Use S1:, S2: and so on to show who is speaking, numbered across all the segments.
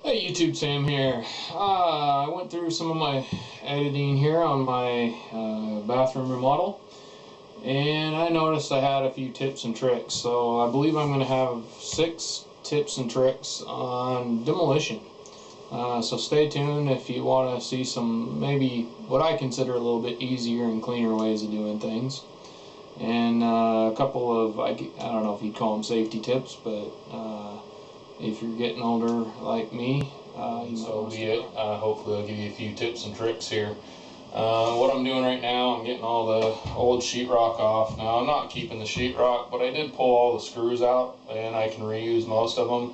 S1: Hey YouTube, Sam here. I went through some of my editing here on my bathroom remodel, and I noticed I had a few tips and tricks. So I believe I'm going to have 6 tips and tricks on demolition. So stay tuned if you want to see some maybe what I consider a little bit easier and cleaner ways of doing things. And a couple of, I don't know if you'd call them safety tips, but if you're getting older like me, so be it. Hopefully I'll give you a few tips and tricks here. What I'm doing right now, I'm getting all the old sheetrock off. Now I'm not keeping the sheetrock, but I did pull all the screws out and I can reuse most of them.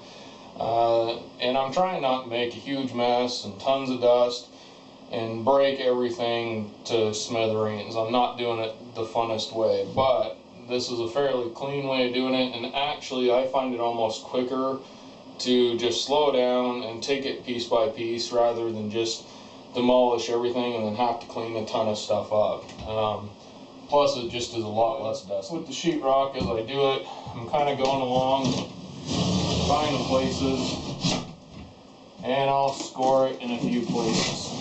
S1: And I'm trying not to make a huge mess and tons of dust and break everything to smithereens. I'm not doing it the funnest way, but this is a fairly clean way of doing it, and actually I find it almost quicker to just slow down and take it piece by piece rather than just demolish everything and then have to clean a ton of stuff up. Plus it just is a lot less dust. With the sheetrock, as I do it, I'm kind of going along, finding places, and I'll score it in a few places.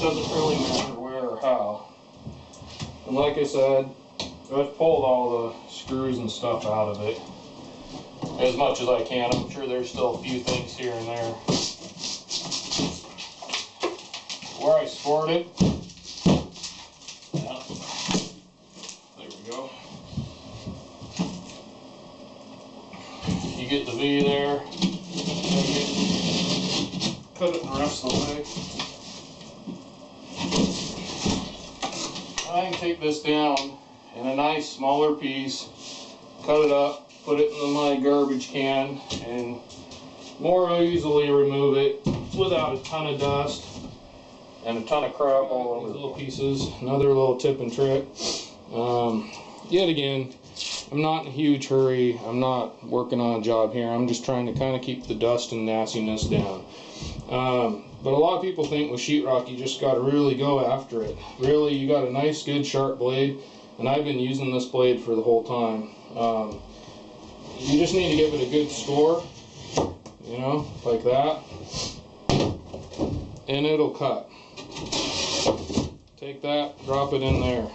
S1: Doesn't really matter where or how. And like I said, I've pulled all the screws and stuff out of it as much as I can. I'm sure there's still a few things here and there. Where I scored it, yeah, there we go. You get the V there, cut it the rest of the way. I can take this down in a nice smaller piece, cut it up, put it in my garbage can, and more easily remove it without a ton of dust and a ton of crap all over. These little pieces, another little tip and trick. Yet again, I'm not in a huge hurry. I'm not working on a job here. I'm just trying to kind of keep the dust and nastiness down. But a lot of people think with sheetrock you just got to really go after it. Really, you got a nice, good, sharp blade, and I've been using this blade for the whole time. You just need to give it a good score, you know, like that, and it'll cut. Take that, drop it in there.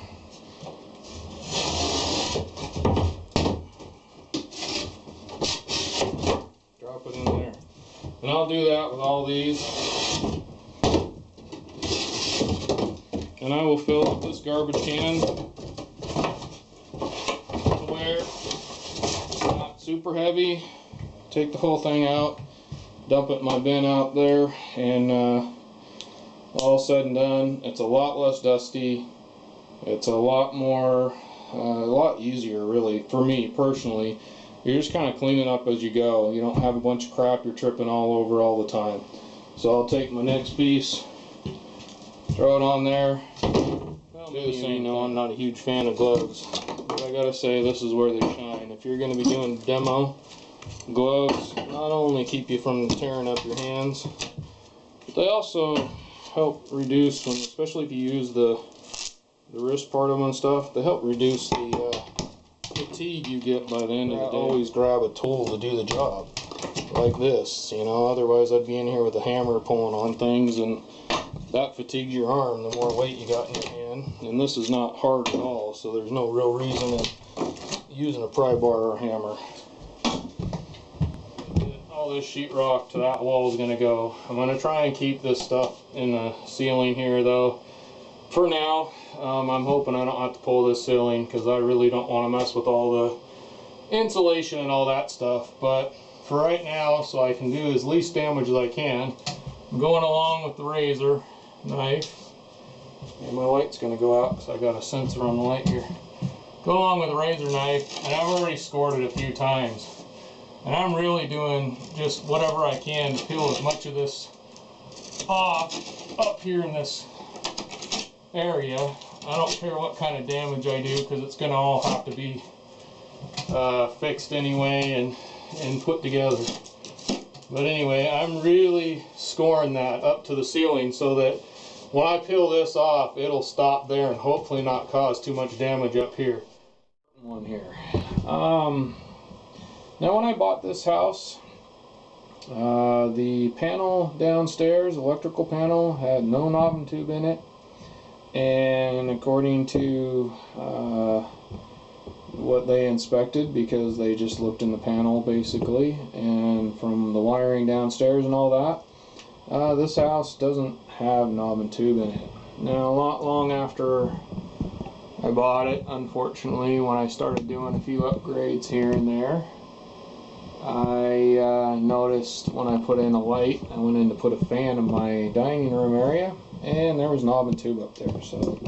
S1: Drop it in there. And I'll do that with all these. And I will fill up this garbage can to where it's not super heavy. Take the whole thing out, dump it in my bin out there, and all said and done, it's a lot less dusty. It's a lot more, a lot easier really, for me personally. You're just kind of cleaning up as you go. You don't have a bunch of crap you're tripping all over all the time. So I'll take my next piece, throw it on there. You know I'm not a huge fan of gloves, but I gotta say this is where they shine. If you're going to be doing demo, gloves not only keep you from tearing up your hands, but they also help reduce, especially if you use the wrist part of them and stuff, they help reduce the fatigue you get by the end of the day. Always grab a tool to do the job, like this, you know, otherwise I'd be in here with a hammer pulling on things, and that fatigues your arm the more weight you got in your hand. And this is not hard at all, so there's no real reason in using a pry bar or a hammer. All this sheetrock to that wall is going to go. I'm going to try and keep this stuff in the ceiling here though. For now, I'm hoping I don't have to pull this ceiling because I really don't want to mess with all the insulation and all that stuff. But for right now, so I can do as least damage as I can, I'm going along with the razor knife. And my light's going to go out because I got a sensor on the light here. Go along with the razor knife, and I've already scored it a few times. And I'm really doing just whatever I can to peel as much of this off up here in this area. I don't care what kind of damage I do because it's going to all have to be fixed anyway and put together. But anyway, I'm really scoring that up to the ceiling so that when I peel this off, it'll stop there and hopefully not cause too much damage up here. One here. Now when I bought this house, The panel downstairs, electrical panel, had no knob and tube in it, and according to what they inspected, because they just looked in the panel basically, and from the wiring downstairs and all that, this house doesn't have knob and tube in it. Now, not long after I bought it, unfortunately, when I started doing a few upgrades here and there, I noticed when I put in a light, I went in to put a fan in my dining room area, and there was knob and tube up there. So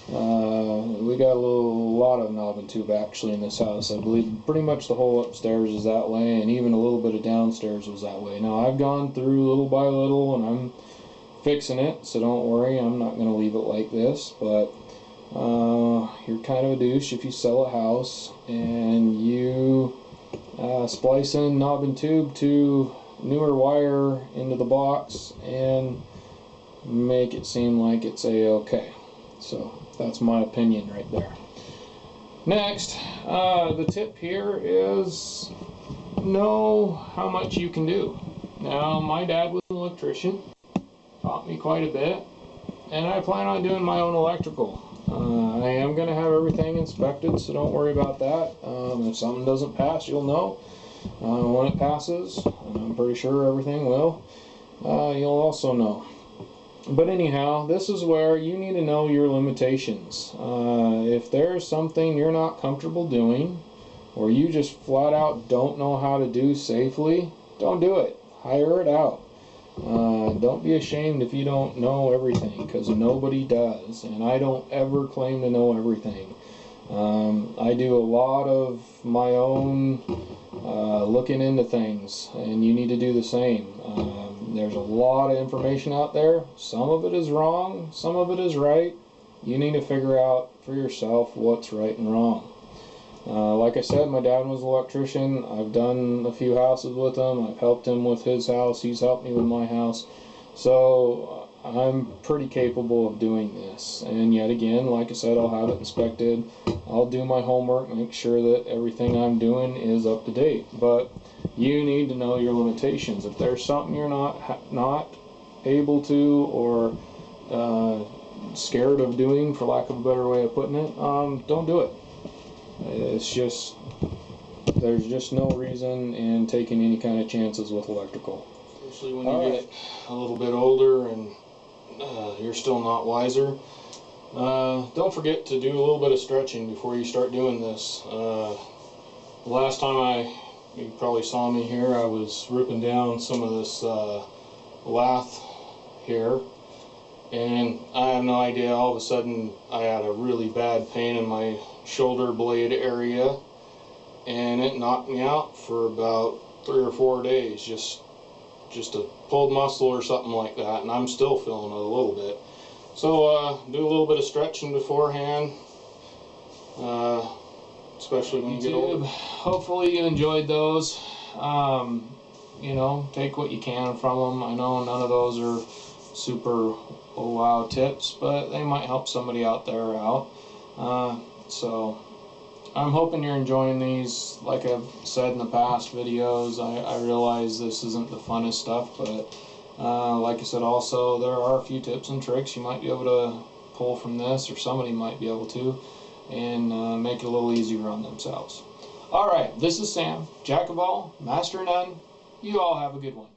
S1: we got a lot of knob and tube actually in this house. I believe pretty much the whole upstairs is that way, and even a little bit of downstairs was that way. Now, I've gone through little by little, and I'm fixing it, so don't worry, I'm not going to leave it like this. But you're kind of a douche if you sell a house and you splice in knob and tube to newer wire into the box and make it seem like it's a-okay. So that's my opinion right there. Next, the tip here is know how much you can do. Now, my dad was an electrician, taught me quite a bit, and I plan on doing my own electrical. I am going to have everything inspected, so don't worry about that. If something doesn't pass, you'll know. When it passes, I'm pretty sure everything will, you'll also know. But anyhow, this is where you need to know your limitations. If there's something you're not comfortable doing, or you just flat out don't know how to do safely, don't do it. Hire it out. Don't be ashamed if you don't know everything, because nobody does, and I don't ever claim to know everything. I do a lot of my own looking into things, and you need to do the same. There's a lot of information out there. Some of it is wrong, some of it is right. You need to figure out for yourself what's right and wrong. Like I said, my dad was an electrician. I've done a few houses with him. I've helped him with his house. He's helped me with my house. So I'm pretty capable of doing this. And yet again, like I said, I'll have it inspected. I'll do my homework, make sure that everything I'm doing is up to date. But you need to know your limitations. If there's something you're not able to, or scared of doing, for lack of a better way of putting it, don't do it. It's just, there's just no reason in taking any kind of chances with electrical. Especially when you get a little bit older and you're still not wiser. Don't forget to do a little bit of stretching before you start doing this. The last time you probably saw me here, I was ripping down some of this lath here, and I have no idea, all of a sudden I had a really bad pain in my shoulder blade area, and it knocked me out for about 3 or 4 days, just a pulled muscle or something like that, and I'm still feeling it a little bit. So do a little bit of stretching beforehand, especially when you get older. Hopefully you enjoyed those. You know, take what you can from them. I know none of those are super wow tips, but they might help somebody out there out. So I'm hoping you're enjoying these. Like I've said in the past videos, I realize this isn't the funnest stuff, but like I said also, there are a few tips and tricks you might be able to pull from this, or somebody might be able to, and make it a little easier on themselves. Alright, this is Sam, Jack of all, Master of none. You all have a good one.